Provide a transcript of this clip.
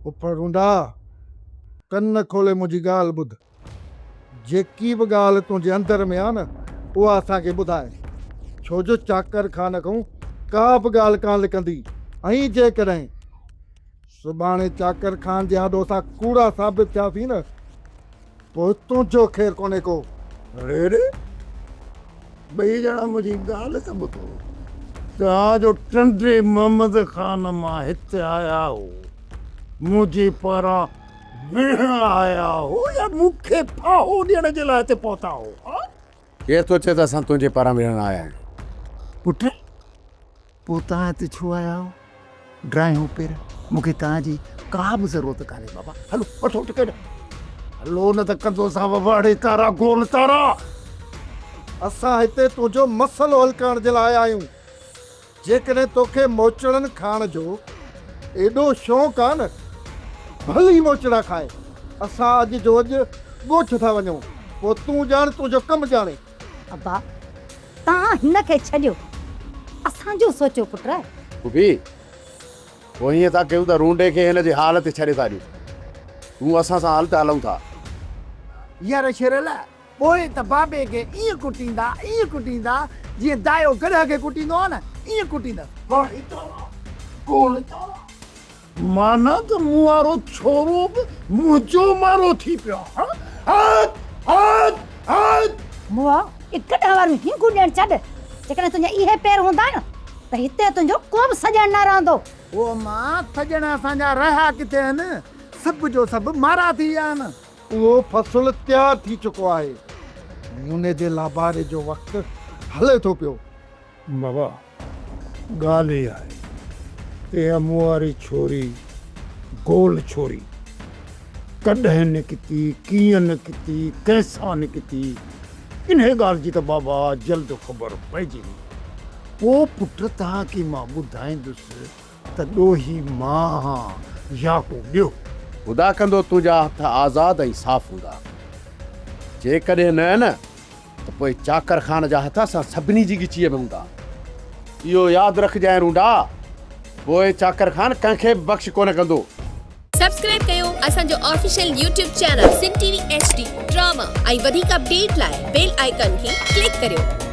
पुफड़ूंडा कन्न खोले मुंहिंजी ॻाल्हि ॿुध। जेकी बि ॻाल्हि तुंहिंजे अंदर में आहे न उहा असांखे ॿुधाए, छो जो चाकर खान खां का बि ॻाल्हि कान लिकंदी। ऐं जेकॾहिं सुभाणे चाकर खान जे आॾो असां कूड़ा साबित थियासीं न पोइ तुंहिंजो ख़ैरु कोन्हे को। अरे ॿई ॼणा मुंहिंजी ॻाल्हि त ॿुधो। तव्हांजो टंडे मोहम्मद खान मां हिते आया हो, मुंहिंजे पारां विढ़ण आया हो या मूंखे फाहो ॾियण जे लाइ हिते पहुता हो? केरु थो चए त असां तुंहिंजे पारां विढ़ण आया आहियूं? पुट पोइ तव्हां हिते छो आया हो? ड्राइंग पेर मूंखे तव्हांजी का बि ज़रूरत कान्हे बाबा। हलो वठो टिकट, हलो न त कंदो सां वाड़े तारा गोल तारा। असां हिते तुंहिंजो मसलो हल करण जे लाइ आया आहियूं। जेकॾहिं तोखे मोचड़नि खाइण जो एॾो शौक़ु आहे न भली मोचड़ा खाए। असां अॼु जो अॼु ॻोठ था वञूं, पोइ तूं ॼाण तुंहिंजो कमु ॼाणे। अब्बा तव्हां हिन खे छॾियो, असांजो सोचो पुट। पुफी पोइ हीअं था कयूं त रूंडे खे हिन जे हाल ते छॾे था ॾियूं। तूं असां सां हाल त हलूं था। यार शेरला पोइ त बाबे खे ईअं कुटींदा जीअं दायो गॾह खे कुटींदो आहे न, ईअं कुटींदा। माना त मूं वारो छोरो बि मुंहिंजो मारो थी पियो। मुआ हिकु ॾह वारियूं हिंगू ॾियण छॾ। जेकॾहिं तुंहिंजा इहे पैर हूंदा न त हिते तुंहिंजो को बि सॼण न रहंदो। ओ मां सॼण असांजा रहिया किथे आहिनि, सभु जो सभु मारा थी विया आहिनि। उहो फ़सुलु तयारु थी चुको आहे, उन जे लाबारे जो वक़्तु हले थो पियो। बाबा ॻाल्हि इहा आहे ते मूं वारी छोरी गोल छोरी कॾहिं निकिती, कीअं निकिती, कंहिंसां निकिती, इन ॻाल्हि जी त बाबा जल्द ख़बर पइजी। पोइ पुट तव्हांखे मां ॿुधाईंदुसि त ॾोही मां या को ॿियो। ख़ुदा कंदो तुंहिंजा हथ आज़ाद ऐं साफ़ हूंदा। जेकॾहिं न त पोइ चाकर खान जा हथ असां सभिनी जी ॻिचीअ में हूंदा। इहो यादि रखजांइ रूंडा, पोइ चाकर खान कंहिंखे बख़्श कोन कंदो। सब्सक्राइब कयो असांजो official YouTube channel Sindh TV HD drama ऐं वधीक अपडेट लाइ बेल आइकन खे क्लिक करियो।